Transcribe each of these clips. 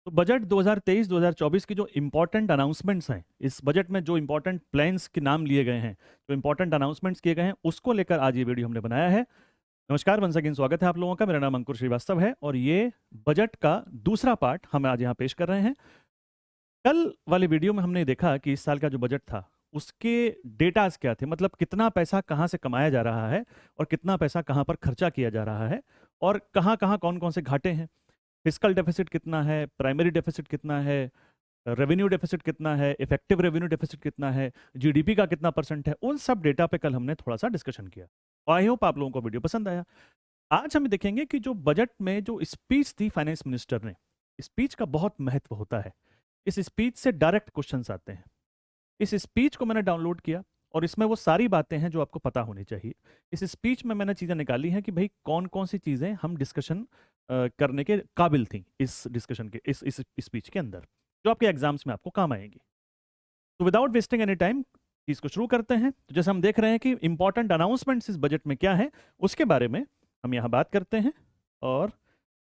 तो बजट 2023-2024 की जो इम्पोर्टेंट अनाउंसमेंट्स हैं, इस बजट में जो इम्पोर्टेंट प्लान्स के नाम लिए गए हैं, जो इम्पोर्टेंट अनाउंसमेंट्स किए गए हैं, उसको लेकर आज ये वीडियो हमने बनाया है। नमस्कार, वंस अगेन स्वागत है आप लोगों का। मेरा नाम अंकुर श्रीवास्तव है और ये बजट का दूसरा पार्ट हम आज यहाँ पेश कर रहे हैं। कल वाले वीडियो में हमने देखा कि इस साल का जो बजट था उसके डेटाज क्या थे, मतलब कितना पैसा कहाँ से कमाया जा रहा है और कितना पैसा कहाँ पर खर्चा किया जा रहा है और कहाँ कहाँ कौन कौन से घाटे हैं। फिस्कल डेफिसिट कितना है, प्राइमरी डेफिसिट कितना है, रेवेन्यू डेफिसिट कितना है, इफेक्टिव रेवेन्यू डेफिसिट कितना है, जीडीपी का कितना परसेंट है, उन सब डेटा पे कल हमने थोड़ा सा डिस्कशन किया। आई होप आप लोगों को वीडियो पसंद आया। आज हम देखेंगे कि जो बजट में जो स्पीच थी फाइनेंस मिनिस्टर ने, स्पीच का बहुत महत्व होता है। इस स्पीच से डायरेक्ट क्वेश्चंस आते हैं। इस स्पीच को मैंने डाउनलोड किया और इसमें वो सारी बातें हैं जो आपको पता होनी चाहिए। इस स्पीच में मैंने चीज़ें निकाली हैं कि भाई कौन कौन सी चीज़ें हम डिस्कशन करने के काबिल थी इस डिस्कशन के इस स्पीच के अंदर, जो आपके एग्जाम्स में आपको काम आएंगी। तो विदाउट वेस्टिंग एनी टाइम इसको शुरू करते हैं। तो जैसे हम देख रहे हैं कि इंपॉर्टेंट अनाउंसमेंट्स इस बजट में क्या है, उसके बारे में हम यहाँ बात करते हैं और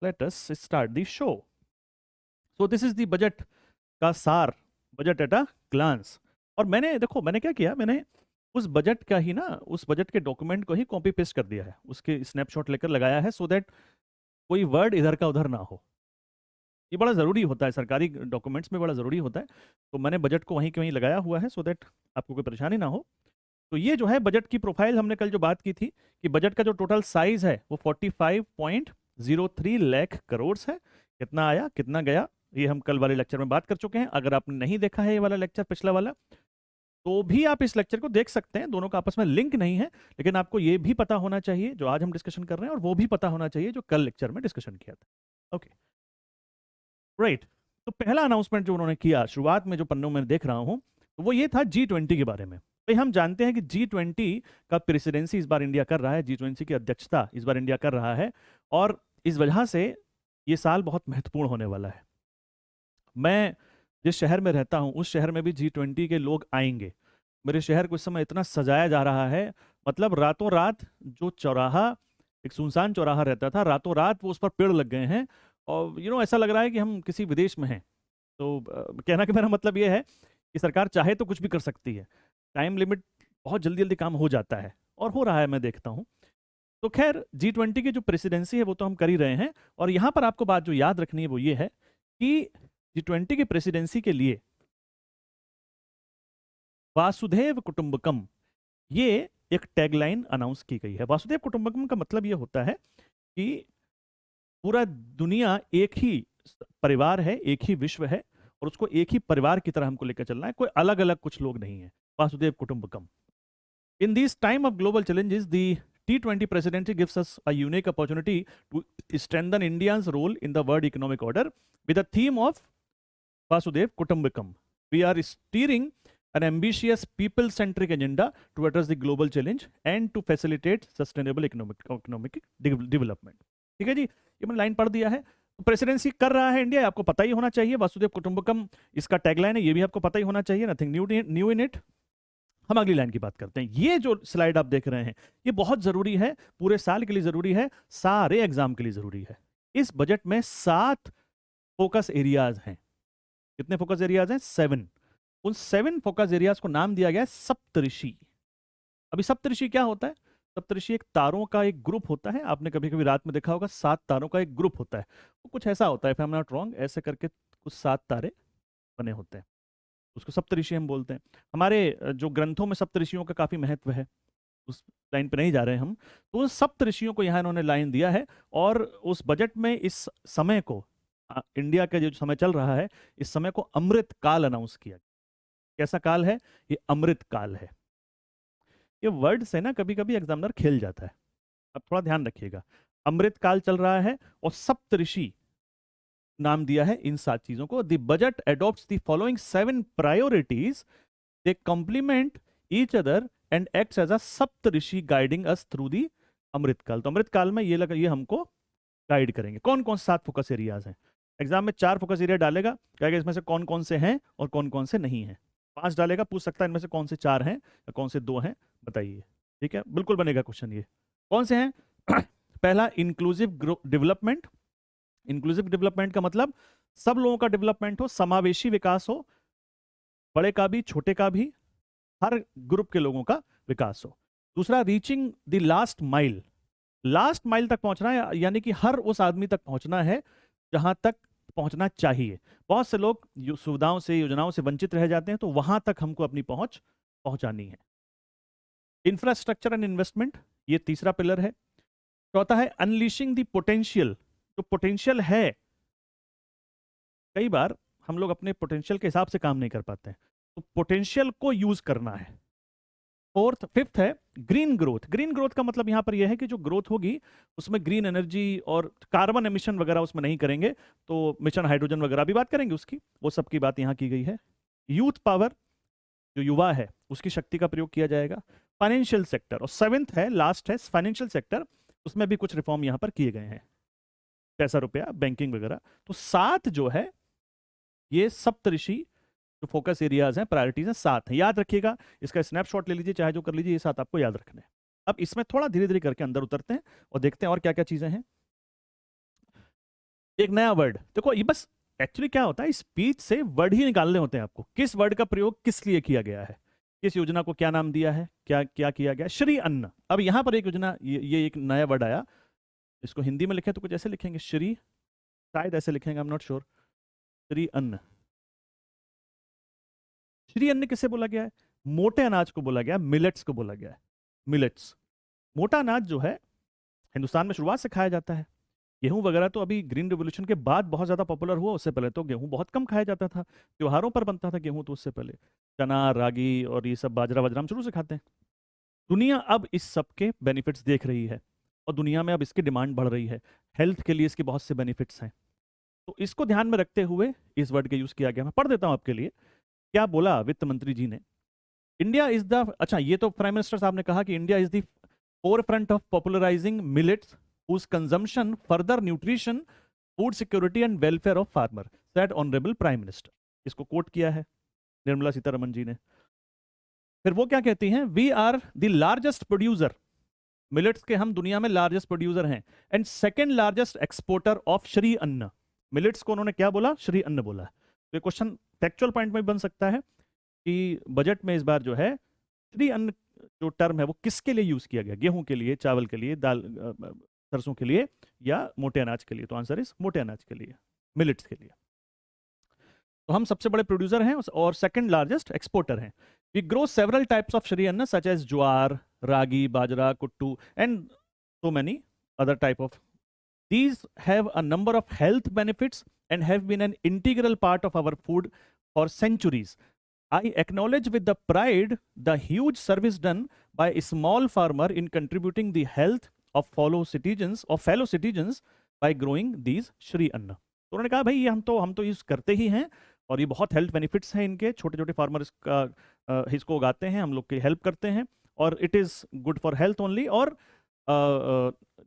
let us start the show. So this is the budget का सार, बजट एट अ ग्लांस। और मैंने क्या किया, मैंने उस बजट का ही ना, उस बजट के डॉक्यूमेंट को ही कॉपी पेस्ट कर दिया है, उसके स्नैपशॉट लेकर लगाया है, सो दैट कोई वर्ड इधर का उधर ना हो। ये बड़ा ज़रूरी होता है, सरकारी डॉक्यूमेंट्स में बड़ा ज़रूरी होता है। तो मैंने बजट को वहीं के वहीं लगाया हुआ है, सो दैट आपको कोई परेशानी ना हो। तो ये जो है बजट की प्रोफाइल, हमने कल जो बात की थी कि बजट का जो टोटल साइज है वो 45.03 लाख करोड़ है। कितना आया कितना गया, ये हम कल वाले लेक्चर में बात कर चुके हैं। अगर आपने नहीं देखा है ये वाला लेक्चर, पिछला वाला, तो भी आप इस लेक्चर को देख सकते हैं। दोनों का आपस में लिंक नहीं है, लेकिन आपको ये भी पता होना चाहिए जो आज हम डिस्कशन कर रहे हैं, और वो भी पता होना चाहिए जो कल लेक्चर में डिस्कशन किया था। Okay, right. तो पहला अनाउंसमेंट जो उन्होंने किया शुरुआत में, जो पन्नों में देख रहा हूं, तो वो ये था G20 के बारे में। भाई हम जानते हैं कि G20 का प्रेसिडेंसी इस बार इंडिया कर रहा है, G20 की अध्यक्षता इस बार इंडिया कर रहा है, और इस वजह से ये साल बहुत महत्वपूर्ण होने वाला है। मैं जिस शहर में रहता हूँ उस शहर में भी G20 के लोग आएंगे। मेरे शहर को इस समय इतना सजाया जा रहा है, मतलब रातों रात जो चौराहा, एक सुनसान चौराहा रहता था, रातों रात वो उस पर पेड़ लग गए हैं, और ऐसा लग रहा है कि हम किसी विदेश में हैं। तो कहना कि मेरा मतलब ये है कि सरकार चाहे तो कुछ भी कर सकती है। टाइम लिमिट, बहुत जल्दी जल्दी काम हो जाता है, और हो रहा है, मैं देखता हूँ। तो खैर G20 की जो प्रेसिडेंसी है वो तो हम कर ही रहे हैं, और यहाँ पर आपको बात जो याद रखनी है वो ये है कि G20 की प्रेसिडेंसी के लिए वासुदेव कुटुंबकम, ये एक टैगलाइन अनाउंस की गई है। वासुदेव कुटुंबकम का मतलब ये होता है कि पूरा दुनिया एक ही परिवार है, एक ही विश्व है, और उसको एक ही परिवार की तरह हमको लेकर चलना है, कोई अलग अलग कुछ लोग नहीं है। वासुदेव कुटुंबकम। In this time of global challenges, the T20 presidency gives us a unique opportunity to strengthen India's role in the world economic order with the theme of Vasudev Kutumbakam. We are steering an ambitious people-centric agenda to address the global challenge and to facilitate sustainable economic development. ठीक है जी, ये मैंने line पढ़ दिया है। तो presidency कर रहा है इंडिया, आपको पता ही होना चाहिए। वासुदेव कुटुंबकम इसका टैगलाइन है, ये भी आपको पता ही होना चाहिए। Nothing new in it. हम अगली लाइन की बात करते हैं। ये जो स्लाइड आप देख रहे हैं ये बहुत जरूरी है, पूरे साल के लिए जरूरी है, सारे एग्जाम के लिए जरूरी है। इस बजट में 7 फोकस एरियाज हैं। कितने फोकस एरियाज हैं? 7। उन 7 फोकस एरियाज को नाम दिया गया है सप्तऋषि। अभी सप्तऋषि क्या होता है? सप्तऋषि एक तारों का एक ग्रुप होता है। आपने कभी कभी रात में देखा होगा, 7 तारों का एक ग्रुप होता है। वो कुछ ऐसा होता है, if I am not wrong, ऐसे करके कुछ 7 तारे बने होते हैं, उसको सप्तऋषि हम बोलते हैं। हमारे जो ग्रंथों में सप्तऋषियों का काफी महत्व है, उस लाइन पे नहीं जा रहे हैं हम। तो उन सप्तऋषियों को यहाँ इन्होंने लाइन दिया है, और उस बजट में इस समय को, इंडिया का जो समय चल रहा है, इस समय को अमृत काल अनाउंस किया। कैसा काल है ये? अमृत काल है। ये वर्ड से ना कभी कभी एग्जामिनर खेल जाता है, अब थोड़ा ध्यान रखिएगा। अमृत काल चल रहा है, और सप्तऋषि नाम दिया है इन 7 चीजों को। The budget adopts the following 7 priorities, they complement each other and acts as a Saptarishi guiding us through the Amrit Kaal. तो अमृत काल में ये हमको गाइड करेंगे। कौन कौन से 7 फोकस एरियाज हैं? एग्जाम में 4 फोकस एरिया डालेगा, कहेगा इसमें से कौन कौन से हैं और कौन कौन से नहीं हैं। 5 डालेगा, पूछ सकता है इनमें से कौन से 4 हैं या कौन से 2 हैं, बताइए। ठीक है, बिल्कुल बनेगा क्वेश्चन। ये कौन से हैं? पहला, इंक्लूसिव डेवलपमेंट। इंक्लूसिव डेवलपमेंट का मतलब सब लोगों का डेवलपमेंट हो, समावेशी विकास हो, बड़े का भी छोटे का भी, हर ग्रुप के लोगों का विकास हो। दूसरा, reaching the last mile, last mile तक पहुंचना है, यानी कि हर उस आदमी तक पहुंचना है जहां तक पहुंचना चाहिए। बहुत से लोग सुविधाओं से, योजनाओं से वंचित रह जाते हैं, तो वहां तक हमको अपनी पहुंच पहुंचानी है। इंफ्रास्ट्रक्चर एंड इन्वेस्टमेंट, ये तीसरा पिलर है। चौथा है अनलीशिंग द पोटेंशियल, जो पोटेंशियल है, कई बार हम लोग अपने पोटेंशियल के हिसाब से काम नहीं कर पाते हैं, तो पोटेंशियल को यूज करना है। फिफ्थ है ग्रीन ग्रोथ। ग्रीन ग्रोथ का मतलब यहां पर यह है कि जो ग्रोथ होगी उसमें ग्रीन एनर्जी और कार्बन एमिशन वगैरह उसमें नहीं करेंगे, तो मिशन हाइड्रोजन वगैरह भी बात करेंगे उसकी, वो सब की बात यहां की गई है। यूथ पावर, जो युवा है उसकी शक्ति का प्रयोग किया जाएगा। फाइनेंशियल सेक्टर, और सेवेंथ है, लास्ट है फाइनेंशियल सेक्टर, उसमें भी कुछ रिफॉर्म यहां पर किए गए हैं, पैसा रुपया, बैंकिंग वगैरह। तो 7 जो है ये सप्तऋषि जो फोकस एरियाज हैं, प्रायोरिटीज हैं, 7 हैं, याद रखिएगा। इसका स्नैपशॉट ले लीजिए, चाहे जो कर लीजिए, ये 7 आपको याद रखने हैं। अब इसमें थोड़ा धीरे धीरे करके अंदर उतरते हैं और देखते हैं और क्या क्या चीजें हैं। एक नया वर्ड देखो, ये बस एक्चुअली क्या होता है, स्पीच से वर्ड ही निकालने होते हैं आपको, किस वर्ड का प्रयोग किस लिए किया गया है, किस योजना को क्या नाम दिया है, क्या क्या किया गया। श्री अन्न, अब यहां पर एक योजना, ये एक नया वर्ड आया, इसको हिंदी में लिखे तो कुछ ऐसे लिखेंगे, श्री, शायद ऐसे लिखेंगे, I am not sure. Shri अन्न, श्री अन्न किसे बोला गया है? मोटे अनाज को बोला गया, मिलेट्स को बोला गया है। मिलेट्स, मोटा अनाज जो है हिंदुस्तान में शुरुआत से खाया जाता है। गेहूं वगैरह तो अभी ग्रीन रिवोल्यूशन के बाद बहुत ज्यादा पॉपुलर हुआ, उससे पहले तो गेहूं बहुत कम खाया जाता था, त्योहारों पर बनता था गेहूं, तो उससे पहले चना, रागी और ये सब बाजरा वाजरा हम शुरू से खाते हैं। दुनिया अब इस सब के बेनिफिट्स देख रही है और दुनिया में अब इसकी डिमांड बढ़ रही है, हेल्थ के लिए इसके बहुत से बेनिफिट्स हैं, तो इसको ध्यान में रखते हुए इस वर्ड का यूज किया गया। मैं पढ़ देता हूं आपके लिए क्या बोला वित्त मंत्री जी ने। इंडिया इज द, अच्छा ये तो प्राइम मिनिस्टर साहब ने कहा कि India is the forefront of popularising millets whose consumption further nutrition, food security and welfare of farmer, said honorable prime minister। इसको कोट किया है निर्मला सीतारमण जी ने। फिर वो क्या कहती हैं, we are the largest producer, millets के हम दुनिया में लार्जेस्ट प्रोड्यूसर हैं, and second largest exporter of Shri Anna. Millets को उन्होंने क्या बोला? श्री अन्न बोला। तो ये क्वेश्चन फैक्चुअल पॉइंट में बन सकता है कि बजट में इस बार जो है श्री अन्न जो टर्म है वो किसके लिए यूज किया गया, गेहूं के लिए, चावल के लिए, दाल सरसों के लिए, या मोटे अनाज के लिए? तो आंसर इज मोटे अनाज के लिए, मिलेट्स के लिए। तो हम सबसे बड़े प्रोड्यूसर हैं और सेकंड लार्जेस्ट एक्सपोर्टर हैं। We grow several types of Shri Anna such as jowar, ragi, bajra, kuttu and so many other type of, these have a number of health benefits and have been an integral part of our food for centuries. I acknowledge with the pride the huge service done by a small farmer in contributing the health of fellow citizens by growing these Shri Anna। तो उन्होंने कहा भाई ये हम तो use करते ही हैं और ये बहुत हेल्थ बेनिफिट्स हैं इनके, छोटे छोटे फार्मर इसको उगाते हैं, हम लोग की हेल्प करते हैं, और it is good for health only, और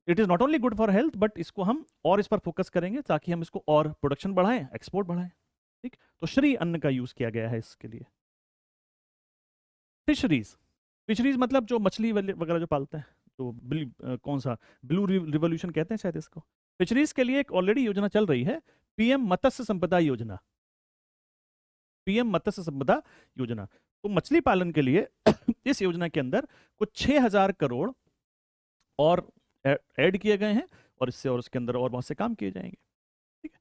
it is not only good for health but इसको हम और इस पर फोकस करेंगे ताकि हम इसको और प्रोडक्शन बढ़ाएं, एक्सपोर्ट बढ़ाएं। ठीक, तो श्री अन्न का यूज किया गया है इसके लिए। फिशरीज, फिशरीज मतलब जो मछली वगैरह जो पालते हैं, तो कौन सा ब्लू रिवोल्यूशन कहते हैं शायद इसको। फिशरीज के लिए एक ऑलरेडी योजना चल रही है, पीएम मत्स्य संपदा योजना, पीएम मत्स्य संपदा योजना। तो मछली पालन के लिए इस योजना के अंदर कुछ 6000 करोड़ और ऐड किए गए हैं, और इससे और उसके अंदर और बहुत से काम किए जाएंगे। ठीक है,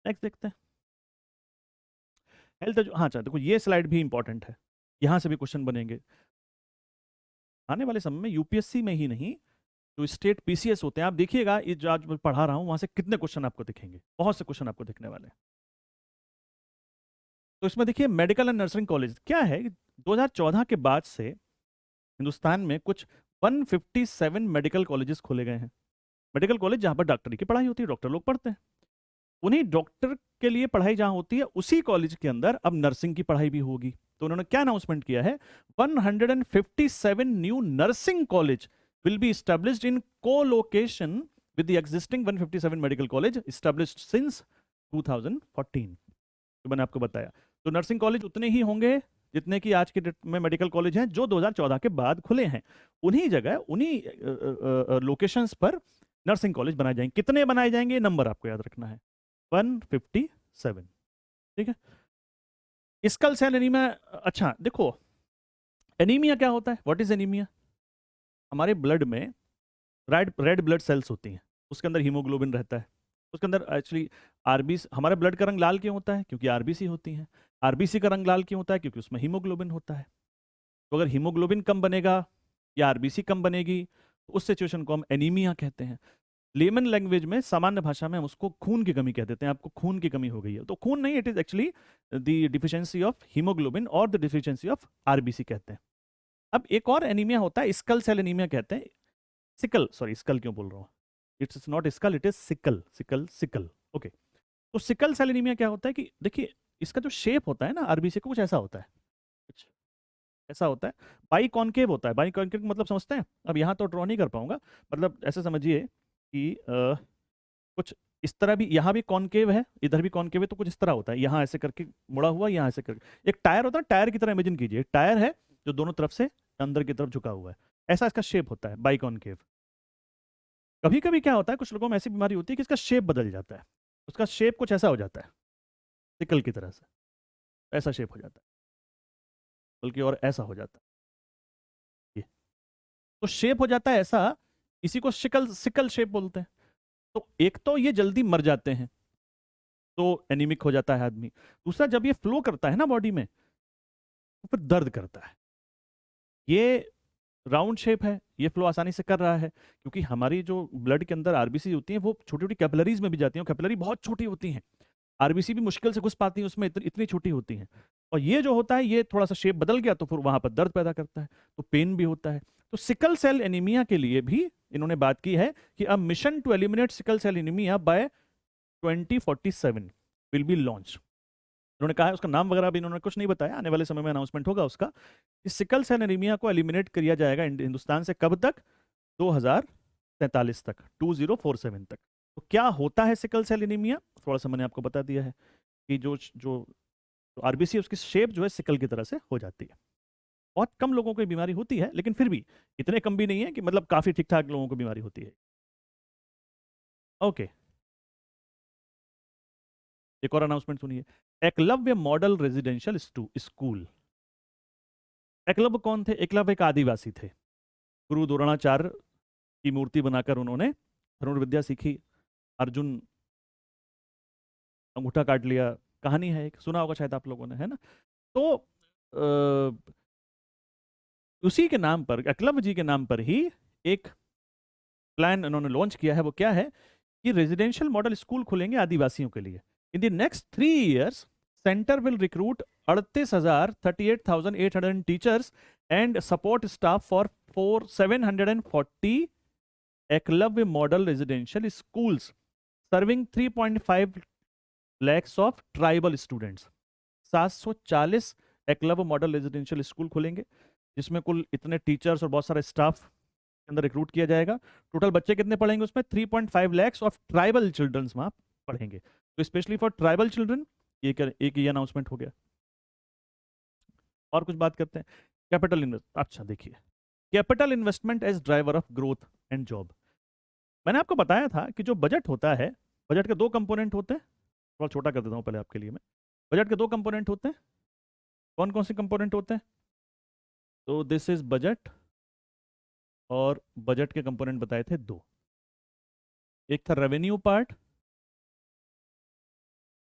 नेक्स्ट देखते हैं हेल्थ। हाँ अच्छा देखो, ये स्लाइड भी इंपॉर्टेंट है, यहां से भी क्वेश्चन बनेंगे आने वाले समय में, यूपीएससी में ही नहीं, जो स्टेट पीसीएस होते हैं, आप देखिएगा ये जो आज मैं पढ़ा रहा हूं वहां से कितने क्वेश्चन आपको दिखेंगे, बहुत से क्वेश्चन आपको दिखने वाले हैं। तो इसमें देखिए मेडिकल एंड नर्सिंग कॉलेज क्या है, 2014 के बाद से हिंदुस्तान में कुछ 157 मेडिकल कॉलेजेस खोले गए हैं। मेडिकल कॉलेज जहां पर डॉक्टरी की पढ़ाई होती है, डॉक्टर लोग पढ़ते हैं, उन्हीं डॉक्टर के लिए पढ़ाई जहां होती है उसी कॉलेज के अंदर अब नर्सिंग की पढ़ाई भी होगी। तो उन्होंने क्या अनाउंसमेंट किया है, 157 new nursing college will be established in co-location with the existing 157 medical college established since 2014। तो मैंने आपको बताया, तो नर्सिंग कॉलेज उतने ही होंगे जितने कि आज के डेट में मेडिकल कॉलेज हैं जो 2014 के बाद खुले हैं, उन्हीं जगह उन्हीं लोकेशंस पर नर्सिंग कॉलेज बनाए जाएंगे। कितने बनाए जाएंगे, नंबर आपको याद रखना है, 157। 7। ठीक है, स्कल सेल एनीमिया। अच्छा देखो, एनीमिया क्या होता है, व्हाट इज एनीमिया? हमारे ब्लड में रेड रेड ब्लड सेल्स होती हैं, उसके अंदर हीमोग्लोबिन रहता है, उसके अंदर एक्चुअली आरबीसी। हमारे ब्लड का रंग लाल क्यों होता है? क्योंकि आरबीसी होती हैं। आरबीसी का रंग लाल क्यों होता है? क्योंकि उसमें हीमोग्लोबिन होता है। तो अगर हीमोग्लोबिन कम बनेगा या आरबीसी कम बनेगी, तो उस सिचुएशन को हम एनीमिया कहते हैं। लेमन लैंग्वेज में, सामान्य भाषा में हम उसको खून की कमी कह देते हैं। आपको खून की कमी हो गई है, तो खून नहीं, it is actually the deficiency of haemoglobin और द डिफिशियंसी ऑफ आरबीसी कहते हैं। अब एक और एनीमिया होता है, स्कल सेल एनीमिया कहते हैं। सिकल, सॉरी स्कल क्यों बोल रहा हूँ, it's not skull, it is sickle, sickle sickle. Okay, तो सिकल सेल एनीमिया क्या होता है कि देखिए, इसका जो शेप होता है ना आरबीसी का, कुछ ऐसा होता है, कुछ ऐसा होता है, बाई कॉनकेव होता है। बाई कॉनकेव मतलब समझते हैं? अब यहाँ तो ड्रॉ नहीं कर पाऊंगा, मतलब ऐसे समझिए कि कुछ इस तरह भी, यहाँ भी कॉनकेव है, इधर भी कॉनकेव है, तो कुछ इस तरह होता है, यहाँ ऐसे करके मुड़ा हुआ, यहाँ ऐसे करके। एक टायर होता है, टायर की तरह इमेजिन कीजिए, एक टायर है जो दोनों तरफ से अंदर की तरफ झुका हुआ है, ऐसा इसका शेप होता है, बाई कॉनकेव। कभी कभी क्या होता है, कुछ लोगों में ऐसी बीमारी होती है कि इसका शेप बदल जाता है, उसका शेप कुछ ऐसा हो जाता है, सिकल की तरह से ऐसा शेप हो जाता है, बल्कि और ऐसा हो जाता है ये। तो शेप हो जाता है ऐसा, इसी को सिकल सिकल शेप बोलते हैं। तो एक तो ये जल्दी मर जाते हैं, तो एनीमिक हो जाता है आदमी। दूसरा, जब ये फ्लो करता है ना बॉडी में, तो फिर दर्द करता है। ये राउंड शेप है, ये फ्लो आसानी से कर रहा है, क्योंकि हमारी जो ब्लड के अंदर आरबीसी होती है वो छोटी छोटी कैपिलरीज में भी जाती हैं, कैपिलरी बहुत छोटी होती हैं, आरबीसी भी मुश्किल से घुस पाती है उसमें, इतनी छोटी होती हैं। और ये जो होता है, ये थोड़ा सा शेप बदल गया तो फिर वहां पर दर्द पैदा करता है, तो पेन भी होता है। तो सिकल सेल एनीमिया के लिए भी इन्होंने बात की है कि a mission to eliminate sickle cell anaemia by 2047 will be launch. उन्होंने कहा है, उसका नाम वगैरह भी इन्होंने कुछ नहीं बताया, आने वाले समय में अनाउंसमेंट होगा उसका। इस सिकल सेल एनीमिया को एलिमिनेट किया जाएगा हिंदुस्तान से, कब तक? 2043 तक, 2047 तक। तो क्या होता है सिकल सेल एनीमिया? थोड़ा सा मैंने आपको बता दिया है कि जो जो आरबीसी, उसकी शेप जो है सिकल की तरह से हो जाती है। बहुत कम लोगों को ये बीमारी होती है, लेकिन फिर भी इतने कम भी नहीं है कि मतलब काफी ठीक ठाक लोगों को बीमारी होती है। ओके, एक और अनाउंसमेंट सुनिए। Eklavya model residential school. Eklavya कौन थे? एकलव्य एक आदिवासी थे, गुरु द्रोणाचार्य की मूर्ति बनाकर उन्होंने धनुर्विद्या सीखी, अर्जुन अंगूठा काट लिया, कहानी है एक, सुना होगा शायद आप लोगों ने, है ना? तो उसी के नाम पर, एकलव्य जी के नाम पर ही एक प्लान उन्होंने लॉन्च किया है। वो क्या है कि रेजिडेंशियल मॉडल स्कूल खुलेंगे आदिवासियों के लिए। In the next 3 years centre will recruit 38,800 teachers and support staff for 740 Eklavya model residential schools serving 3.5 lakhs of tribal students. 740 Eklavya model residential school खुलेंगे, जिसमें कुल इतने टीचर्स और बहुत सारे स्टाफ के अंदर रिक्रूट किया जाएगा। टोटल बच्चे कितने पढ़ेंगे उसमें? 3.5 lakhs ऑफ ट्राइबल चिल्ड्रंस वहां पढ़ेंगे, तो स्पेशली फॉर ट्राइबल चिल्ड्रन एक ये अनाउंसमेंट हो गया। और कुछ बात करते हैं, कैपिटल इन्वेस्ट। अच्छा देखिए, capital investment as driver of growth and job. मैंने आपको बताया था कि जो बजट होता है, बजट के 2 कंपोनेंट होते हैं। थोड़ा छोटा कर देता हूँ पहले आपके लिए मैं। बजट के 2 कंपोनेंट होते हैं, कौन कौन से कंपोनेंट होते हैं? तो दिस इज बजट, और बजट के कंपोनेंट बताए थे 2, एक था रेवेन्यू पार्ट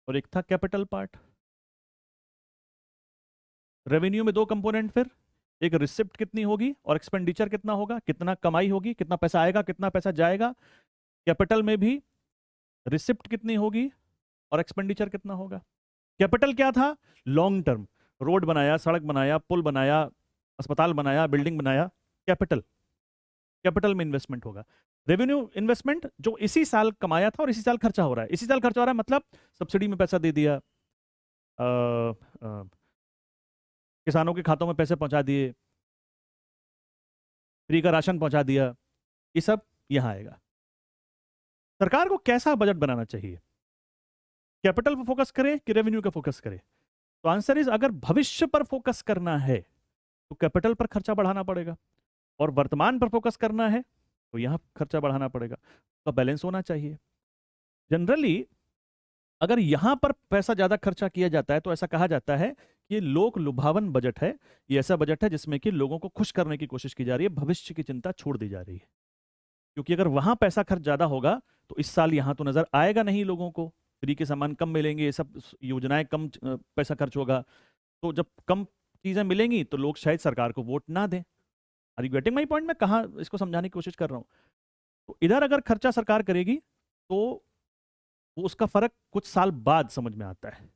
और एक था कैपिटल पार्ट। रेवेन्यू में 2 कंपोनेंट, फिर एक रिसिप्ट कितनी होगी और एक्सपेंडिचर कितना होगा, कितना कमाई होगी, कितना पैसा आएगा, कितना पैसा जाएगा। कैपिटल में भी रिसिप्ट कितनी होगी और एक्सपेंडिचर कितना होगा। कैपिटल क्या था? लॉन्ग टर्म, रोड बनाया, सड़क बनाया, पुल बनाया, अस्पताल बनाया, बिल्डिंग बनाया, कैपिटल। कैपिटल में इन्वेस्टमेंट होगा। रेवेन्यू इन्वेस्टमेंट जो इसी साल कमाया था और इसी साल खर्चा हो रहा है। इसी साल खर्चा हो रहा है मतलब सब्सिडी में पैसा दे दिया, किसानों के खातों में पैसे पहुंचा दिए, फ्री का राशन पहुंचा दिया, ये सब यहां आएगा। सरकार को कैसा बजट बनाना चाहिए? कैपिटल पर फोकस करे कि रेवेन्यू पर फोकस करे? तो आंसर इज, अगर भविष्य पर फोकस करना है तो कैपिटल पर खर्चा बढ़ाना पड़ेगा, और वर्तमान पर फोकस करना है तो यहां खर्चा बढ़ाना पड़ेगा। तो बैलेंस होना चाहिए। जनरली अगर यहां पर पैसा ज्यादा खर्चा किया जाता है तो ऐसा कहा जाता है कि ये लोक लुभावन बजट है। ये ऐसा बजट है जिसमें कि लोगों को खुश करने की कोशिश की जा रही है, भविष्य की चिंता छोड़ दी जा रही है। क्योंकि अगर वहां पैसा खर्च ज्यादा होगा तो इस साल यहां तो नजर आएगा नहीं लोगों को, फ्री के सामान कम मिलेंगे, ये सब योजनाएं कम, पैसा खर्च होगा। तो जब कम चीजें मिलेंगी तो लोग शायद सरकार को वोट ना दें। Are you getting my point? मैं कहाँ इसको समझाने की कोशिश कर रहा हूँ। तो इधर अगर खर्चा सरकार करेगी तो वो उसका फर्क कुछ साल बाद समझ में आता है।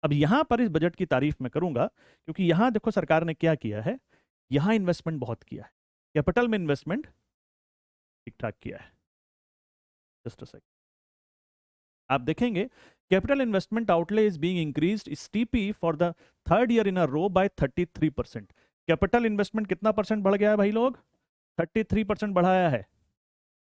अब यहां पर इस बजट की तारीफ मैं करूंगा क्योंकि यहां देखो सरकार ने क्या किया है। यहां इन्वेस्टमेंट बहुत किया है, कैपिटल में इन्वेस्टमेंट ठीक ठाक किया है। जस्ट अ सेकंड, आप देखेंगे capital investment outlay is being increased steeply for the third year in a row by 33%। Capital investment कितना परसेंट बढ़ गया है भाई लोग? 33% बढ़ाया है।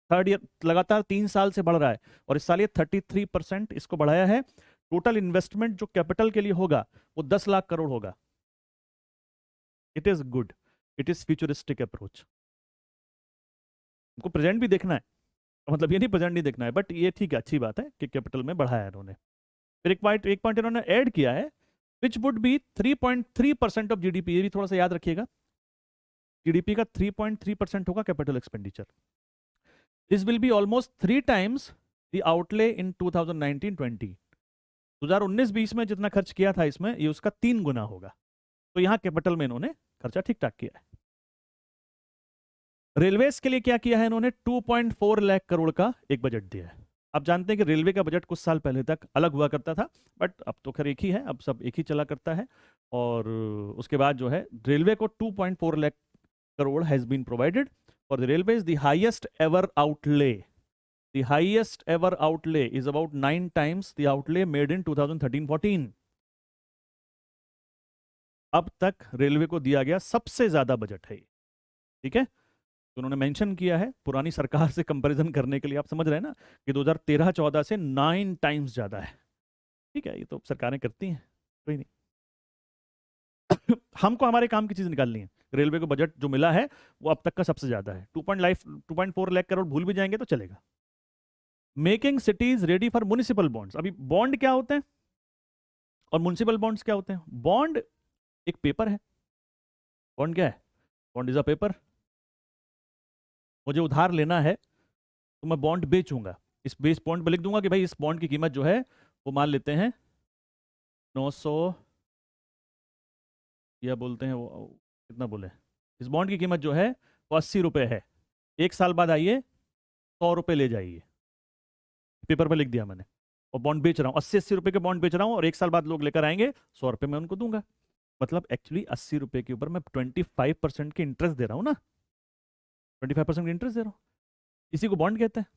थर्ड ईयर लगातार 3 साल से बढ़ रहा है और इस साल ये 33% इसको बढ़ाया है। टोटल इन्वेस्टमेंट जो कैपिटल के लिए होगा वो 10 लाख करोड़ होगा। It is good, it is futuristic approach. हमको प्रेजेंट भी देखना है, मतलब ये नहीं प्रेजेंट नहीं देखना है, बट ये ठीक है, अच्छी बात है कि कैपिटल में बढ़ाया इन्होंने। फिर एक पॉइंट इन्होंने ऐड किया है, which would be 3.3% of GDP. ये भी थोड़ा सा याद रखिएगा, जीडीपी का 3.3% होगा capital expenditure. This will be almost 3 times the outlay in 2019-20। 2019-20 में जितना खर्च किया था इसमें, ये उसका 3 गुना होगा। तो यहां कैपिटल में इन्होंने खर्चा ठीक ठाक किया है। रेलवेज के लिए क्या किया है इन्होंने? 2.4 लाख करोड़ का एक बजट दिया है। आप जानते हैं कि रेलवे का बजट कुछ साल पहले तक अलग हुआ करता था, बट अब तो खैर एक ही है, अब सब एक ही चला करता है। और उसके बाद जो है रेलवे को 2.4 lakh crore has been provided for the railways, the highest ever outlay. The highest ever outlay is about 9 times the outlay made in 2013-14। अब तक रेलवे को दिया गया सबसे ज्यादा बजट है, ठीक है। तो उन्होंने मेंशन किया है पुरानी सरकार से कंपैरिजन करने के लिए। आप समझ रहे हैं ना कि 2013-14 से 9 times ज्यादा है। ठीक है, ये तो सरकारें करती हैं, कोई नहीं। हमको हमारे काम की चीज निकालनी है। रेलवे को बजट जो मिला है वो अब तक का सबसे ज्यादा है। 2.4 लाख करोड़ भूल भी जाएंगे तो चलेगा। Making cities ready for municipal bonds. अभी बॉन्ड क्या होते हैं और म्युनिसिपल बॉन्ड्स क्या होते हैं? बॉन्ड एक पेपर है। बॉन्ड क्या है? Bond is a paper. मुझे उधार लेना है तो मैं बॉन्ड बेचूंगा, इस बेस बॉन्ड पे लिख दूंगा कि भाई इस बॉन्ड की कीमत जो है वो मान लेते हैं 900, या बोलते हैं वो कितना बोले, इस बॉन्ड की कीमत जो है वो 80 रुपये है। एक साल बाद आइए 100 रुपये ले जाइए। पेपर पे लिख दिया मैंने, और बॉन्ड बेच रहा हूँ, 80-80 रुपये के बॉन्ड बेच रहा हूँ, और एक साल बाद लोग लेकर आएंगे 100 रुपये मैं उनको दूंगा। मतलब एक्चुअली 80 रुपये के ऊपर मैं 25% की इंटरेस्ट दे रहा हूँ ना, 25% की इंटरेस्ट दे रहा हूँ। इसी को बॉन्ड कहते हैं।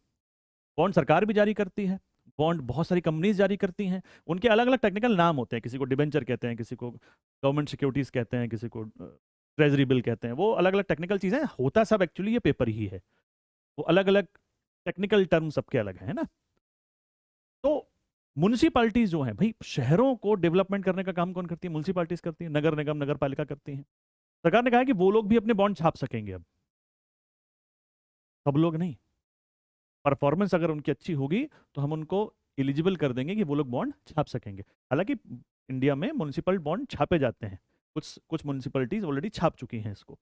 बॉन्ड सरकार भी जारी करती है, बॉन्ड बहुत सारी कंपनीज जारी करती हैं। उनके अलग अलग टेक्निकल नाम होते हैं, किसी को डिबेंचर कहते हैं, किसी को गवर्नमेंट सिक्योरिटीज कहते हैं, किसी को ट्रेजरी बिल कहते हैं। वो अलग अलग टेक्निकल चीजें, होता सब एक्चुअली ये पेपर ही है। वो अलग अलग टेक्निकल टर्म सबके अलग है ना। तो म्युनिसिपैलिटीज जो हैं भाई, शहरों को डेवलपमेंट करने का काम कौन करती है? म्युनिसिपैलिटीज करती है, नगर निगम नगर पालिका करती हैं। सरकार ने कहा है कि वो लोग भी अपने बॉन्ड छाप सकेंगे अब, सब लोग नहीं। परफॉर्मेंस अगर उनकी अच्छी होगी तो हम उनको एलिजिबल कर देंगे कि वो लोग बॉन्ड छाप सकेंगे। हालांकि इंडिया में म्युनिसिपल बॉन्ड छापे जाते हैं, कुछ कुछ म्युनिसिपैलिटीज ऑलरेडी छाप चुकी हैं इसको।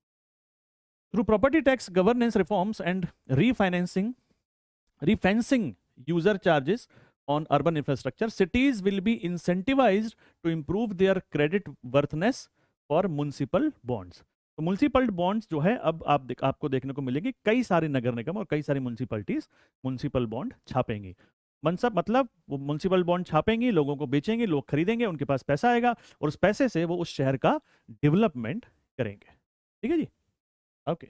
Through property tax governance reforms and refinancing user charges on urban infrastructure, cities will be incentivized to improve their credit worthiness for municipal bonds। तो म्युनिसिपल बॉन्ड्स जो है अब आपको देखने को मिलेंगे, कई सारे नगर निगम और कई सारी म्युनिसिपैलिटीज म्युनिसिपल बॉन्ड छापेंगी। मनसब मतलब वो म्युनिसिपल बॉन्ड छापेंगी, लोगों को बेचेंगे, लोग खरीदेंगे, उनके पास पैसा आएगा और उस पैसे से वो उस शहर का डेवलपमेंट करेंगे। ठीक है जी, okay.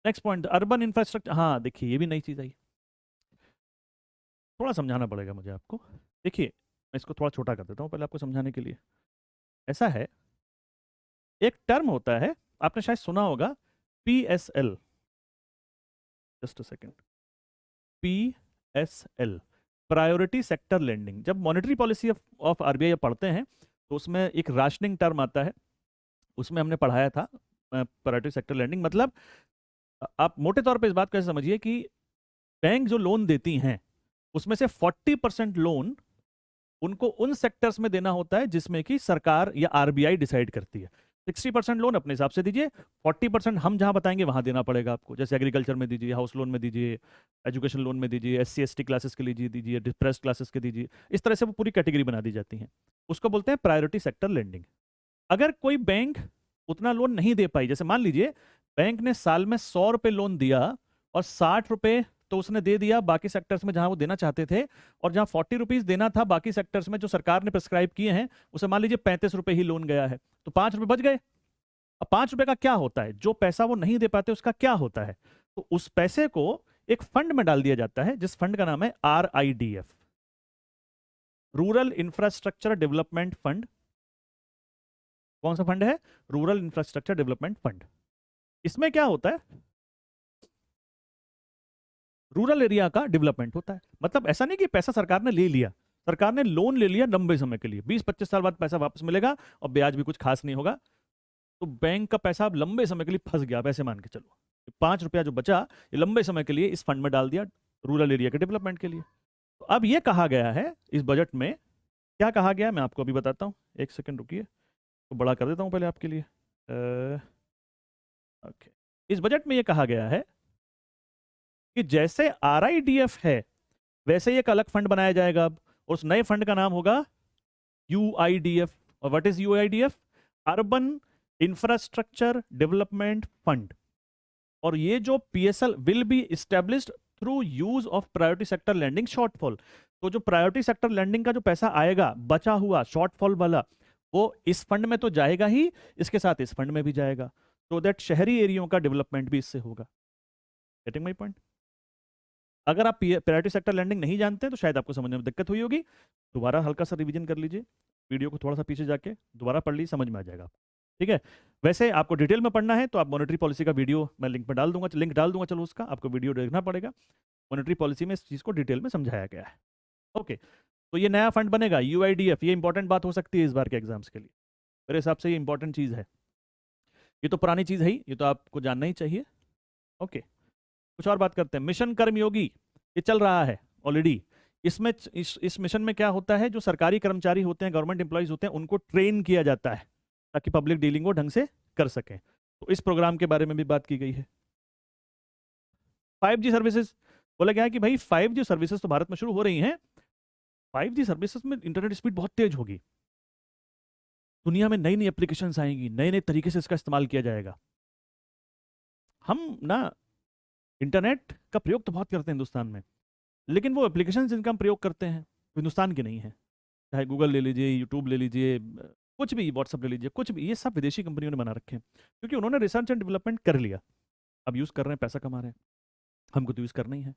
Next point, urban infrastructure. हाँ देखिए, ये भी नई चीज आई, थोड़ा समझाना पड़ेगा मुझे आपको। देखिए मैं इसको थोड़ा छोटा कर देता हूँ पहले आपको समझाने के लिए। ऐसा है, एक टर्म होता है, आपने शायद सुना होगा, PSL। Just a second, PSL, priority sector lending. जब मॉनेटरी पॉलिसी ऑफ RBI पढ़ते हैं तो उसमें एक राशनिंग टर्म आता है, उसमें हमने पढ़ाया था प्रायोरिटी सेक्टर लेंडिंग। मतलब आप मोटे तौर पे इस बात को समझिए कि बैंक जो लोन देती हैं उसमें से 40% लोन उनको उन सेक्टर्स में देना होता है जिसमें कि सरकार या आरबीआई डिसाइड करती है। 60% लोन अपने हिसाब से दीजिए, 40% हम जहां बताएंगे वहां देना पड़ेगा आपको। जैसे एग्रीकल्चर में दीजिए, हाउस लोन में दीजिए, एजुकेशन लोन में दीजिए, SC ST क्लासेस के लिए दीजिए, डिप्रेस्ड क्लासेस के दीजिए। इस तरह से वो पूरी कैटेगरी बना दी जाती है। उसको बोलते हैं प्रायोरिटी सेक्टर लेंडिंग। अगर कोई बैंक उतना लोन नहीं दे पाई, जैसे मान लीजिए बैंक ने साल में 100 रुपए लोन दिया और 60 रुपए तो उसने दे दिया बाकी सेक्टर्स में जहां वो देना चाहते थे, और जहां 40 रुपीज देना था बाकी सेक्टर्स में जो सरकार ने प्रिस्क्राइब किए हैं, उसे मान लीजिए 35 रुपए ही लोन गया है, तो 5 रुपए बच गए। अब 5 रुपए का क्या होता है, जो पैसा वो नहीं दे पाते उसका क्या होता है, तो उस पैसे को एक फंड में डाल दिया जाता है, जिस फंड का नाम है RIDF, rural infrastructure development fund. कौन सा फंड है? Rural infrastructure development fund. इसमें क्या होता है, रूरल एरिया का डेवलपमेंट होता है। मतलब ऐसा नहीं कि पैसा सरकार ने ले लिया, सरकार ने लोन ले लिया लंबे समय के लिए, 20-25 साल बाद पैसा वापस मिलेगा और ब्याज भी कुछ खास नहीं होगा, तो बैंक का पैसा अब लंबे समय के लिए फंस गया। वैसे मान के चलो 5 रुपया जो बचा ये लंबे समय के लिए इस फंड में डाल दिया रूरल एरिया के डेवलपमेंट के लिए। तो अब ये कहा गया है इस बजट में, क्या कहा गया मैं आपको अभी बताता हूँ, एक सेकंड रुकिए, तो बड़ा कर देता हूँ पहले आपके लिए। ओके, इस बजट में ये कहा गया है कि जैसे RIDF है वैसे ही एक अलग फंड बनाया जाएगा अब, और उस नए फंड का नाम होगा UIDF। और what is UIDF? Urban infrastructure development fund. और ये जो PSL will be established through use of priority sector lending shortfall. तो जो प्रायोरिटी सेक्टर लैंडिंग का जो पैसा आएगा बचा हुआ शॉर्टफॉल वाला, वो इस फंड में तो जाएगा ही, इसके साथ इस फंड में भी जाएगा, तो दैट शहरी एरियो का डेवलपमेंट भी इससे होगा। Getting my point? अगर आप प्रायोरिटी सेक्टर लैंडिंग नहीं जानते हैं तो शायद आपको समझने में दिक्कत हुई होगी, दोबारा हल्का सा रिवीजन कर लीजिए, वीडियो को थोड़ा सा पीछे जाके दोबारा पढ़ लीजिए, समझ में आ जाएगा आपको। ठीक है, वैसे आपको डिटेल में पढ़ना है तो आप मॉनेटरी पॉलिसी का वीडियो मैं लिंक डाल दूंगा, चलो उसका आपको वीडियो देखना पड़ेगा। मॉनेटरी पॉलिसी में इस चीज़ को डिटेल में समझाया गया है। ओके, तो ये नया फंड बनेगा UIDF, ये इंपॉर्टेंट बात हो सकती है इस बार के एग्जाम्स के लिए, मेरे हिसाब से ये इंपॉर्टेंट चीज़ है। ये तो पुरानी चीज़ है ही, ये तो आपको जानना ही चाहिए। ओके, कुछ और बात करते हैं। मिशन कर्मयोगी, ये चल रहा है ऑलरेडी। इसमें इस मिशन में क्या होता है, जो सरकारी कर्मचारी होते हैं, गवर्नमेंट एम्प्लॉइज होते हैं, उनको ट्रेन किया जाता है ताकि पब्लिक डीलिंग वो ढंग से कर सकें। तो इस प्रोग्राम के बारे में भी बात की गई है। 5G सर्विसेज, बोला गया है कि भाई 5G सर्विसेज तो भारत में शुरू हो रही हैं, 5G सर्विसेज में इंटरनेट स्पीड बहुत तेज होगी, दुनिया में नई नई एप्लीकेशंस आएंगी, नए नए तरीके से इसका इस्तेमाल किया जाएगा। हम ना इंटरनेट का प्रयोग तो बहुत करते हैं हिंदुस्तान में, लेकिन वो एप्लीकेशन जिनका हम प्रयोग करते हैं हिंदुस्तान की नहीं है। चाहे गूगल ले लीजिए, यूट्यूब ले लीजिए, कुछ भी, व्हाट्सअप ले लीजिए, कुछ भी, ये सब विदेशी कंपनियों ने बना रखे हैं, क्योंकि उन्होंने रिसर्च एंड डेवलपमेंट कर लिया, अब यूज़ कर रहे हैं, पैसा कमा रहे हैं, हमको तो यूज़ करना ही है।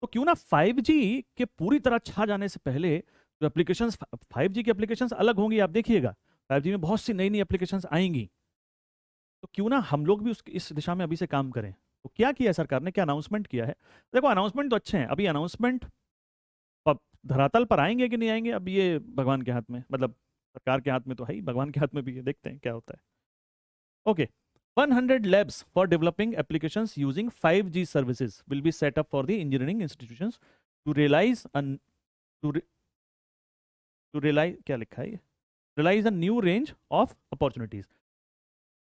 तो क्यों ना 5G के पूरी तरह छा जाने से पहले जो एप्लीकेशंस, 5G की एप्लीकेशंस अलग होंगी, आप देखिएगा 5G में बहुत सी नई नई एप्लीकेशंस आएंगी, तो क्यों ना हम लोग भी इस दिशा में अभी से काम करें। तो क्या किया सरकार ने, क्या अनाउंसमेंट किया है? देखो अनाउंसमेंट तो अच्छे हैं, अभी अनाउंसमेंट धरातल पर आएंगे कि नहीं आएंगे अब ये भगवान के हाथ में, मतलब सरकार के हाथ में तो है ही, भगवान के हाथ में भी है, देखते हैं क्या होता है। Okay, 100 labs for developing applications using 5G services will be set up for the engineering institutions to realize to realize, क्या लिखा है ये, realize a new range of opportunities।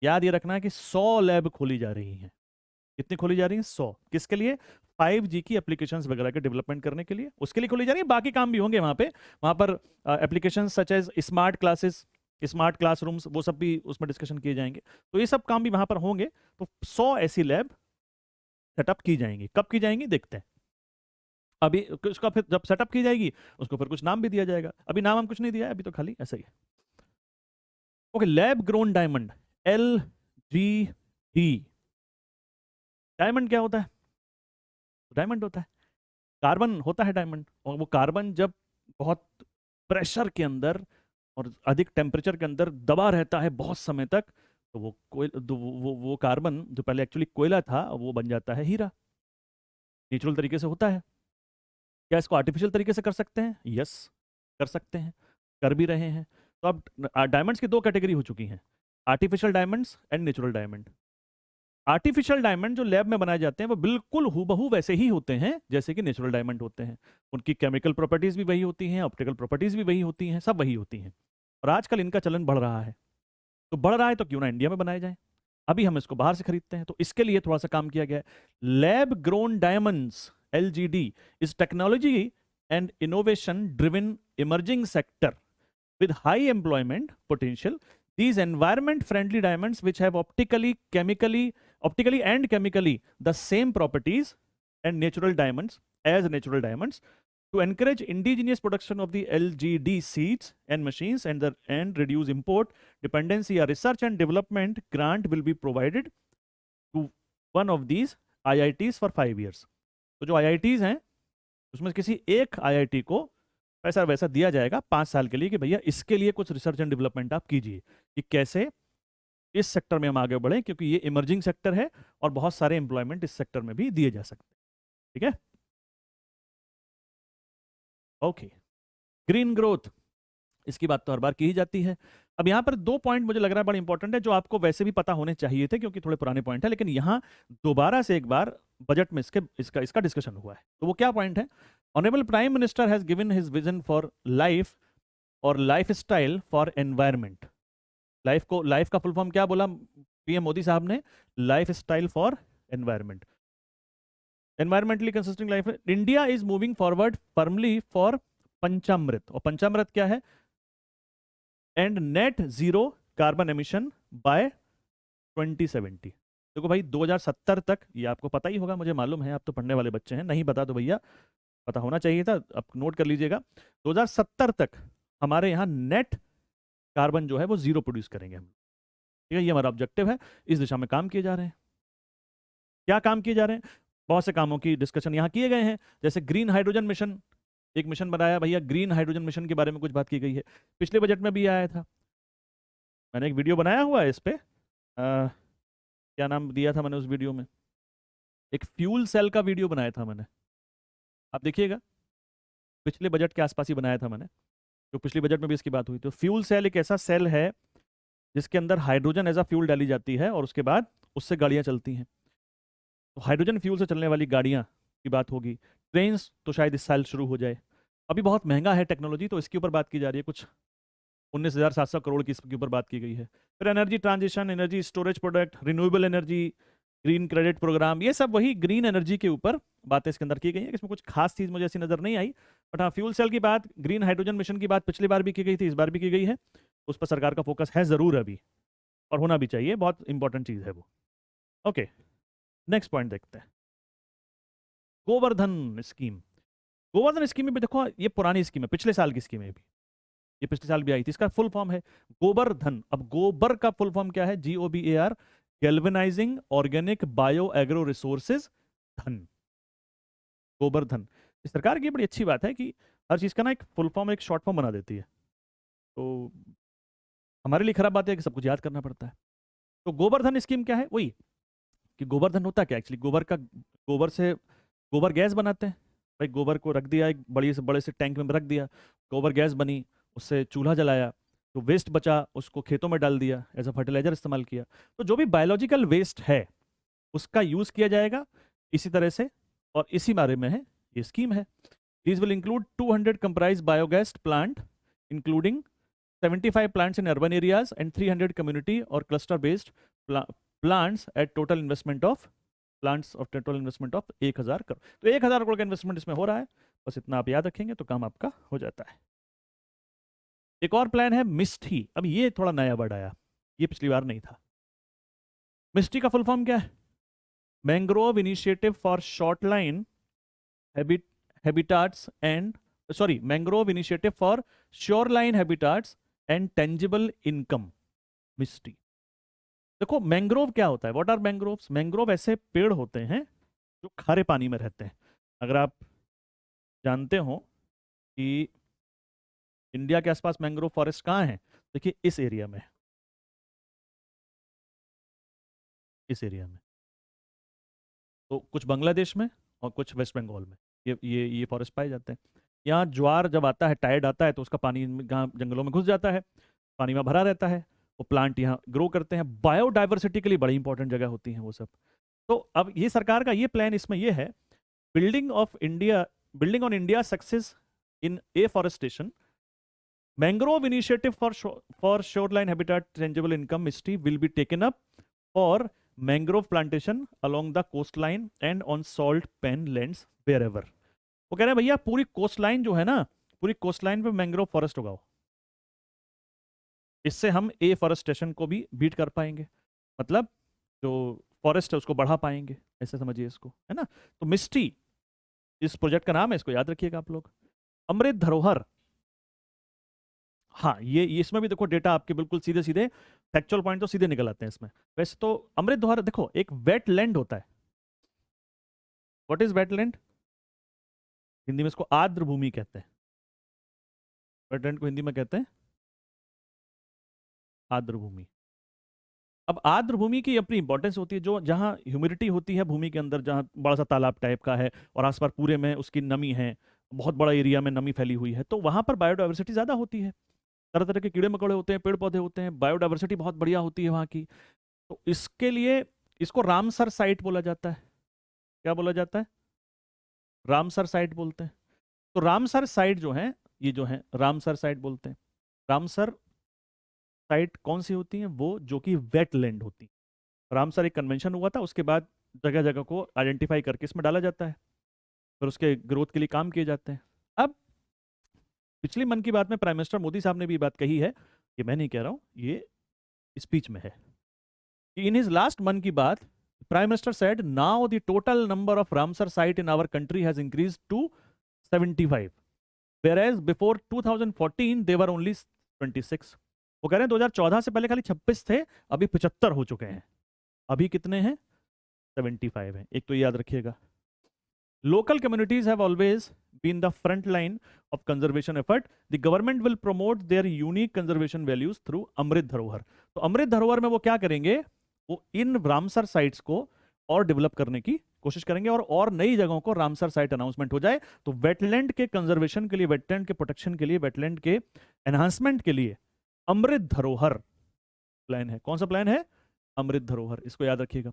याद ये रखना है कि 100 लैब खोली जा रही हैं। कितनी खोली जा रही हैं? 100। किसके लिए? 5G की एप्लीकेशंस वगैरह के डेवलपमेंट करने के लिए, उसके लिए खोली जा रही है। बाकी काम भी होंगे वहाँ पे, वहाँ पर applications such as smart classes, smart classrooms, वो सब भी उसमें डिस्कशन किए जाएंगे, तो ये सब काम भी वहाँ पर होंगे। तो 100 ऐसी लैब सेटअप की जाएंगी। कब की जाएंगी देखते हैं। अभी उसका फिर जब सेटअप की जाएगी उसको फिर कुछ नाम भी दिया जाएगा, अभी नाम हम कुछ नहीं दिया है, अभी तो खाली ऐसा ही है। Okay, lab grown diamond, LGD। Diamond क्या होता है? डायमंड होता है, कार्बन होता है डायमंड, और वो कार्बन जब बहुत प्रेशर के अंदर और अधिक टेम्परेचर के अंदर दबा रहता है बहुत समय तक, तो वो कार्बन जो पहले एक्चुअली कोयला था वो बन जाता है हीरा। नेचुरल तरीके से होता है। क्या इसको आर्टिफिशियल तरीके से कर सकते हैं? यस, कर सकते हैं, कर भी रहे हैं। तो अब डायमंड्स की दो कैटेगरी हो चुकी हैं, artificial diamonds and natural diamond. Artificial diamond जो लैब में बनाए जाते हैं वो बिल्कुल हूबहू वैसे ही होते हैं जैसे कि नेचुरल डायमंड होते हैं। उनकी केमिकल प्रॉपर्टीज भी वही होती हैं, ऑप्टिकल प्रॉपर्टीज भी वही होती हैं, सब वही होती हैं। और आजकल इनका चलन बढ़ रहा है, तो बढ़ रहा है तो क्यों ना इंडिया में बनाए जाए। अभी हम इसको बाहर से खरीदते हैं, तो इसके लिए थोड़ा सा काम किया गया है। Lab grown diamonds LGD is technology and innovation driven emerging sector with high employment potential. These environment friendly diamonds which have optically and chemically the same properties and natural diamonds as natural diamonds, to encourage indigenous production of the LGD seeds and machines and reduce import dependency. A research and development grant will be provided to one of these IITs for 5 years. तो जो IITs हैं उसमें किसी एक IIT को पैसा वैसा दिया जाएगा 5 साल के लिए कि भैया इसके लिए कुछ रिसर्च एंड डेवलपमेंट आप कीजिए कि कैसे इस सेक्टर में हम आगे बढ़े, क्योंकि ये इमर्जिंग सेक्टर है और बहुत सारे एम्प्लॉयमेंट इस सेक्टर में भी दिए जा सकते हैं। ठीक है, ओके। ग्रीन ग्रोथ, इसकी बात तो हर बार की ही जाती है। अब यहाँ पर 2 पॉइंट मुझे लग रहा है बड़ा इंपॉर्टेंट है, जो आपको वैसे भी पता होने चाहिए थे क्योंकि थोड़े पुराने पॉइंट है, लेकिन यहाँ दोबारा से एक बार बजट में इसका डिस्कशन हुआ है। तो वो क्या पॉइंट है? Honourable prime minister has given his vision for life और life style for environment. Life का फुल फॉर्म क्या बोला पीएम मोदी साहब ने? Life style for environment, environmentally consisting life. India is moving forward firmly for Panchamrit, और पंचामृत क्या है? And net zero carbon emission by 2070। देखो भाई 2070 तक, ये आपको पता ही होगा, मुझे मालूम है, आप तो पढ़ने वाले बच्चे हैं, नहीं पता तो भैया पता होना चाहिए था, अब नोट कर लीजिएगा। 2070 तक हमारे यहाँ नेट कार्बन जो है वो जीरो प्रोड्यूस करेंगे हम। ठीक है, ये हमारा ऑब्जेक्टिव है, इस दिशा में काम किए जा रहे हैं। क्या काम किए जा रहे हैं? बहुत से कामों की डिस्कशन यहाँ किए गए हैं, जैसे ग्रीन हाइड्रोजन मिशन, एक मिशन बनाया भैया, ग्रीन हाइड्रोजन मिशन के बारे में कुछ बात की गई है, पिछले बजट में भी आया था। मैंने एक वीडियो बनाया हुआ है इस पे, क्या नाम दिया था मैंने उस वीडियो में? एक फ्यूल सेल का वीडियो बनाया था मैंने, आप देखिएगा, पिछले बजट के आसपास ही बनाया था मैंने, तो पिछले बजट में भी इसकी बात हुई। तो फ्यूल सेल एक ऐसा सेल है जिसके अंदर हाइड्रोजन एज अ फ्यूल डाली जाती है और उसके बाद उससे गाड़ियां चलती हैं। तो हाइड्रोजन फ्यूल से चलने वाली गाड़ियां की बात होगी। ट्रेन तो शायद इस साल शुरू हो जाए, अभी बहुत महंगा है टेक्नोलॉजी, तो इसके ऊपर बात की जा रही है, कुछ 19,700 करोड़ की इसके ऊपर बात की गई है। फिर energy transition, energy storage product, renewable energy, green credit programme, ये सब वही ग्रीन एनर्जी के ऊपर बातें इसके अंदर की गई है। इसमें कुछ खास चीज़ मुझे ऐसी नजर नहीं आई, बट हाँ, फ्यूल सेल की बात, ग्रीन हाइड्रोजन मिशन की बात पिछली बार भी की गई थी, इस बार भी की गई है, उस पर सरकार का फोकस है ज़रूर अभी, और होना भी चाहिए, बहुत इंपॉर्टेंट चीज़ है वो। ओके, नेक्स्ट पॉइंट देखते हैं, गोवर्धन स्कीम। गोवर्धन स्कीम में भी देखो, ये पुरानी स्कीम है, पिछले साल की स्कीम है भी, ये पिछले साल भी आई थी। इसका फुल फॉर्म है गोबरधन। अब गोबर का फुल फॉर्म क्या है? GOBAR, galvanising organic bio agro resources धन, गोबरधन। इस सरकार की बड़ी अच्छी बात है कि हर चीज का ना एक फुल फॉर्म, एक शॉर्ट फॉर्म बना देती है, तो हमारे लिए खराब बात है कि सब कुछ याद करना पड़ता है। तो गोबरधन स्कीम क्या है? वही कि गोबरधन होता क्या एक्चुअली, गोबर से गोबर गैस बनाते हैं भाई। गोबर को रख दिया एक बड़े से टैंक में रख दिया, गोबर गैस बनी, उससे चूल्हा जलाया, तो वेस्ट बचा उसको खेतों में डाल दिया, एज अ फर्टिलाइजर इस्तेमाल किया। तो जो भी बायोलॉजिकल वेस्ट है उसका यूज किया जाएगा इसी तरह से, और इसी बारे में है ये स्कीम है। These will include 200 comprised biogas plant, including 75 plants in urban areas and 300 community or cluster based plants at total investment of 1000 crore. तो 1000 करोड़ का इन्वेस्टमेंट इसमें हो रहा है, बस इतना आप याद रखेंगे तो काम आपका हो जाता है। एक और प्लान है मिस्टी। अब ये थोड़ा नया वर्ड आया, ये पिछली बार नहीं था। मिस्टी का फुल फॉर्म क्या है? Mangrove initiative for short line habitats and mangrove initiative for shoreline habitats and tangible income, MISHTI. देखो मैंग्रोव क्या होता है, व्हाट आर मैंग्रोव्स? मैंग्रोव ऐसे पेड़ होते हैं जो खारे पानी में रहते हैं। अगर आप जानते हो कि इंडिया के आसपास मैंग्रोव फॉरेस्ट कहाँ है, देखिए इस एरिया में, इस एरिया में, तो कुछ बांग्लादेश में और कुछ वेस्ट बंगाल में ये फॉरेस्ट पाए जाते हैं। यहाँ ज्वार जब आता है, टाइड आता है, तो उसका पानी जंगलों में घुस जाता है, पानी में भरा रहता है, वो प्लांट यहाँ ग्रो करते हैं। बायोडाइवर्सिटी के लिए बड़ी इंपॉर्टेंट जगह होती हैं वो सब। तो अब ये सरकार का ये प्लान इसमें ये है, building on India success in afforestation, mangrove initiative for shoreline habitat tangible income MISHTI will be taken up for mangrove plantation along the coast line and on salt pan lands wherever. वो कह रहे हैं भैया पूरी coast line जो है ना, पूरी कोस्ट लाइन पे मैंग्रोव फॉरेस्ट उगाओ, इससे हम एफॉरेस्टेशन को भी बीट कर पाएंगे, मतलब जो फॉरेस्ट है उसको बढ़ा पाएंगे, ऐसे समझिए इसको, है ना। तो मिस्ट्री इस प्रोजेक्ट का नाम है, इसको याद रखिएगा आप लोग। अमृत धरोहर, हाँ ये इसमें भी देखो डेटा आपके बिल्कुल सीधे सीधे फैक्चुअल पॉइंट तो सीधे निकल आते हैं इसमें। वैसे तो अमृत धरोहर देखो एक वेटलैंड होता है। What is wetland? हिंदी में इसको आर्द्र भूमि कहते हैं। वेटलैंड को हिंदी में कहते हैं आर्द्र भूमि। अब आर्द्र भूमि की अपनी इंपॉर्टेंस होती है, जो जहाँ ह्यूमिडिटी होती है भूमि के अंदर, जहाँ बड़ा सा तालाब टाइप का है और आसपास पूरे में उसकी नमी है, बहुत बड़ा एरिया में नमी फैली हुई है, तो वहां पर बायोडाइवर्सिटी ज्यादा होती है। तरह तरह के कीड़े मकोड़े होते हैं, पेड़ पौधे होते हैं, बायोडाइवर्सिटी बहुत बढ़िया होती है वहाँ की। तो इसके लिए इसको रामसर साइट बोला जाता है। क्या बोला जाता है? रामसर साइट बोलते हैं। तो रामसर साइट जो है, ये जो है रामसर साइट बोलते हैं। रामसर साइट कौन सी होती है? वो जो कि वेटलैंड होती है। रामसर एक कन्वेंशन हुआ था, उसके बाद जगह जगह को आइडेंटिफाई करके इसमें डाला जाता है, फिर उसके ग्रोथ के लिए काम किए जाते हैं। अब पिछली मन की बात में प्राइम मिनिस्टर मोदी साहब ने भी बात कही है, कि मैं नहीं कह रहा हूं, ये स्पीच में है, कि in his last Mann Ki Baat prime minister said now the total number of Ramsar site in our country has increased to 75, whereas before 2014 they were only 26। वो कह रहे हैं 2014 से पहले खाली 26 थे, अभी 75 हो चुके हैं। अभी कितने हैं? 75 हैं। एक तो याद रखिएगा। Local communities have always been the front line of conservation effort. The government will promote their unique conservation values through अमृत धरोहर। तो अमृत धरोहर में वो क्या करेंगे? वो इन रामसर साइट्स को और डेवलप करने की कोशिश करेंगे, और नई जगहों को रामसर साइट अनाउंसमेंट हो जाए, तो वेटलैंड के कंजर्वेशन के लिए, वेटलैंड के प्रोटेक्शन के लिए, वेटलैंड के एनहांसमेंट के लिए अमृत धरोहर प्लान है। कौन सा प्लान है? अमृत धरोहर। इसको याद रखिएगा,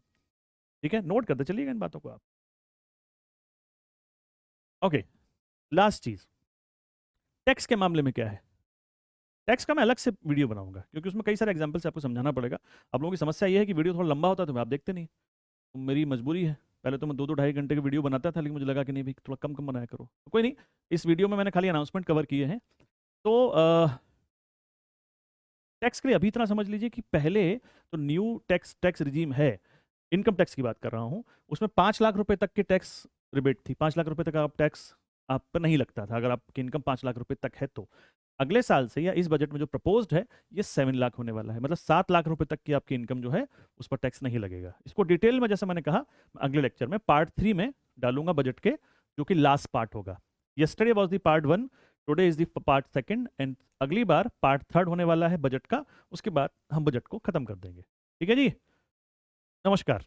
ठीक है, नोट करते चलिएगा इन बातों को आप। ओके, लास्ट चीज, टैक्स के मामले में क्या है? टैक्स का मैं अलग से वीडियो बनाऊंगा, क्योंकि उसमें कई सारे एग्जाम्पल से आपको समझाना पड़ेगा। आप लोगों की समस्या ये है कि वीडियो थोड़ा लंबा होता है तो आप देखते नहीं, तो मेरी मजबूरी है। पहले तो मैं 2-2 ढाई घंटे की वीडियो बनाता था, लेकिन मुझे लगा कि नहीं भाई थोड़ा कम कम बनाया करो, तो कोई नहीं, इस वीडियो में मैंने खाली अनाउंसमेंट कवर किए हैं। तो टैक्स के लिए अभी इतना समझ लीजिए कि पहले तो न्यू टैक्स रिजीम है, इनकम टैक्स की बात कर रहा हूँ, उसमें 5 लाख रुपए तक की टैक्स रिबेट थी। 5 लाख रुपए तक आप टैक्स आप पर नहीं लगता था, अगर आपकी इनकम 5 लाख रुपए तक है तो। अगले साल से या इस बजट में जो प्रपोज्ड है, ये 7 लाख होने वाला है, मतलब 7 लाख रुपए तक की आपकी इनकम जो है उस पर टैक्स नहीं लगेगा। इसको डिटेल में, जैसे मैंने कहा, अगले लेक्चर में पार्ट 3 में डालूंगा बजट के, जो कि लास्ट पार्ट होगा। Yesterday was the part 1, today is the part 2, and अगली बार पार्ट 3 होने वाला है बजट का। उसके बाद हम बजट को खत्म कर देंगे। ठीक है जी, नमस्कार।